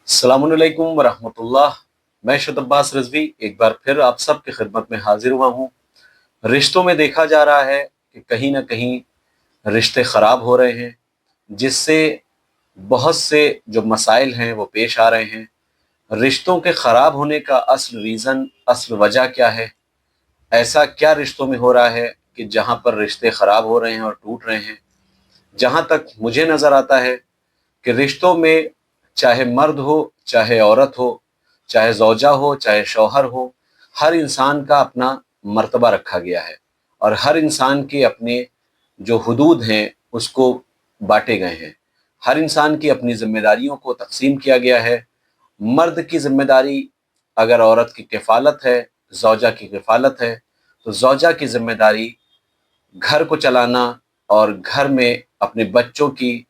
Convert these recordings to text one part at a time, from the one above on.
अस्सलामुअलैकुम वरहमतुल्लाह। मैं शुद अब्बास रिजवी एक बार फिर आप सब की खिदमत में हाजिर हुआ हूँ। रिश्तों में देखा जा रहा है कि कहीं ना कहीं रिश्ते ख़राब हो रहे हैं, जिससे बहुत से जो मसाइल हैं वो पेश आ रहे हैं। रिश्तों के ख़राब होने का असल रीज़न, असल वजह क्या है? ऐसा क्या रिश्तों में हो रहा है कि जहाँ पर रिश्ते ख़राब हो रहे हैं और टूट रहे हैं? जहाँ तक मुझे नज़र आता है कि रिश्तों में चाहे मर्द हो, चाहे औरत हो, चाहे ज़ौजा हो, चाहे शौहर हो, हर इंसान का अपना मर्तबा रखा गया है और हर इंसान के अपने जो हुदूद हैं उसको बांटे गए हैं। हर इंसान की अपनी ज़िम्मेदारियों को तक़सीम किया गया है। मर्द की ज़िम्मेदारी अगर औरत की किफ़ालत है, ज़ौजा की किफ़ालत है, तो ज़ौजा की ज़िम्मेदारी घर को चलाना और घर में अपने बच्चों की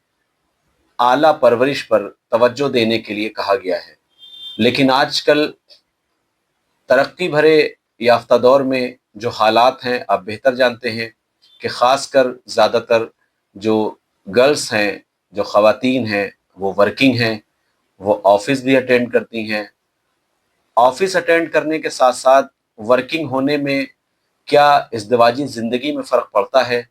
आला परवरिश पर तवज्जो देने के लिए कहा गया है। लेकिन आजकल तरक्की भरे याफ्ता दौर में जो हालात हैं आप बेहतर जानते हैं कि ख़ासकर ज़्यादातर जो गर्ल्स हैं, जो ख़वातीन हैं, वो वर्किंग हैं, वो ऑफ़िस भी अटेंड करती हैं। ऑफ़िस अटेंड करने के साथ साथ वर्किंग होने में क्या इज़दिवाजी ज़िंदगी में फ़र्क पड़ता है?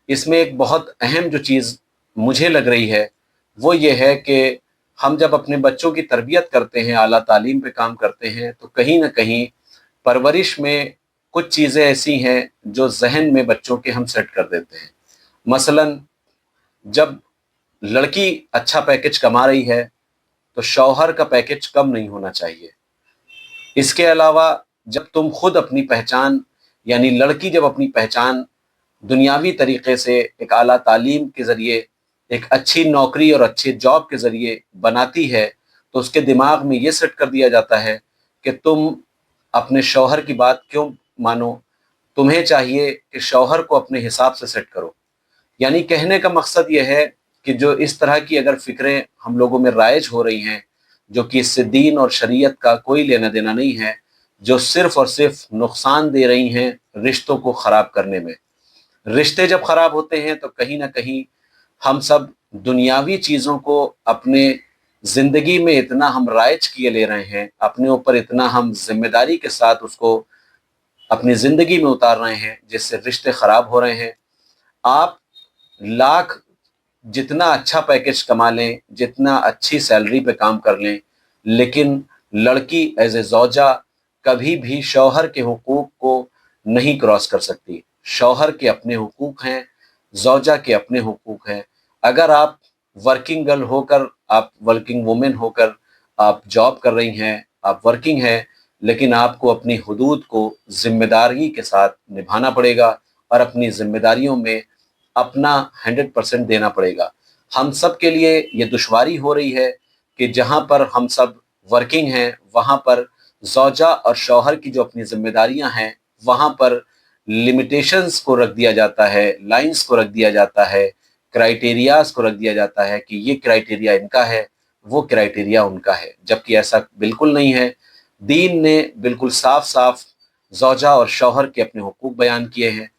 इसमें एक बहुत अहम जो चीज़ मुझे लग रही है वो ये है कि हम जब अपने बच्चों की तरबियत करते हैं, आला तालीम पे काम करते हैं, तो कहीं न कहीं परवरिश में कुछ चीज़ें ऐसी हैं जो ज़हन में बच्चों के हम सेट कर देते हैं। मसलन जब लड़की अच्छा पैकेज कमा रही है, तो शौहर का पैकेज कम नहीं होना चाहिए। इसके अलावा जब तुम खुद अपनी पहचान, यानी लड़की जब अपनी पहचान दुनियावी तरीक़े से एक आला तालीम के ज़रिए, एक अच्छी नौकरी और अच्छे जॉब के ज़रिए बनाती है, तो उसके दिमाग में ये सेट कर दिया जाता है कि तुम अपने शौहर की बात क्यों मानो, तुम्हें चाहिए कि शौहर को अपने हिसाब से सेट करो। यानी कहने का मकसद ये है कि जो इस तरह की अगर फ़िक्रें हम लोगों में राइज हो रही हैं, जो कि इससे दीन और शरीयत का कोई लेना देना नहीं है, जो सिर्फ़ और सिर्फ़ नुकसान दे रही हैं रिश्तों को ख़राब करने में। रिश्ते जब ख़राब होते हैं तो कहीं न कहीं हम सब दुनियावी चीज़ों को अपने ज़िंदगी में इतना हम राइज किए ले रहे हैं, अपने ऊपर इतना हम ज़िम्मेदारी के साथ उसको अपनी ज़िंदगी में उतार रहे हैं, जिससे रिश्ते ख़राब हो रहे हैं। आप लाख जितना अच्छा पैकेज कमा लें, जितना अच्छी सैलरी पे काम कर लें, लेकिन लड़की एज़ ए ज़ौजा कभी भी शौहर के हुकूक को नहीं क्रॉस कर सकती। शौहर के अपने हुकूक हैं, ज़ौजा के अपने हुकूक हैं। अगर आप वर्किंग गर्ल होकर, आप वर्किंग वुमेन होकर आप जॉब कर रही हैं, आप वर्किंग हैं, लेकिन आपको अपनी हुदूद को ज़िम्मेदारी के साथ निभाना पड़ेगा और अपनी ज़िम्मेदारियों में अपना 100% देना पड़ेगा। हम सब के लिए ये दुश्वारी हो रही है कि जहाँ पर हम सब वर्किंग हैं, वहाँ पर ज़ौजा और शौहर की जो अपनी ज़िम्मेदारियाँ हैं, वहाँ पर लिमिटेशंस को रख दिया जाता है, लाइन्स को रख दिया जाता है, क्राइटेरियाज़ को रख दिया जाता है कि ये क्राइटेरिया इनका है, वो क्राइटेरिया उनका है, जबकि ऐसा बिल्कुल नहीं है। दीन ने बिल्कुल साफ-साफ ज़ौजा और शौहर के अपने हुकूक बयान किए हैं।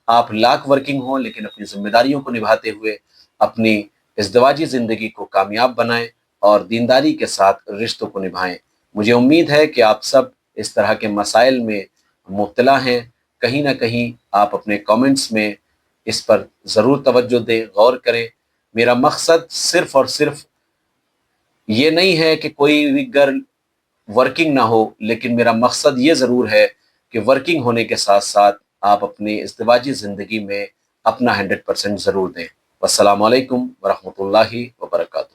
आप लाख वर्किंग हों, लेकिन अपनी ज़िम्मेदारियों को निभाते हुए अपनी इज़्दिवाजी ज़िंदगी को कामयाब बनाएँ और दीनदारी के साथ रिश्तों को निभाएँ। मुझे उम्मीद है कि आप सब इस तरह के मसाइल में मुब्तला हैं। कहीं न कहीं आप अपने कमेंट्स में इस पर ज़रूर तवज्जो दें, गौर करें। मेरा मकसद सिर्फ़ और सिर्फ़ ये नहीं है कि कोई भी गर्ल वर्किंग ना हो, लेकिन मेरा मकसद ये ज़रूर है कि वर्किंग होने के साथ-साथ आप अपनी इज़्दिवाजी ज़िंदगी में अपना 100% ज़रूर दें। वस्सलामु अलैकुम व रहमतुल्लाहि व बरकातहू।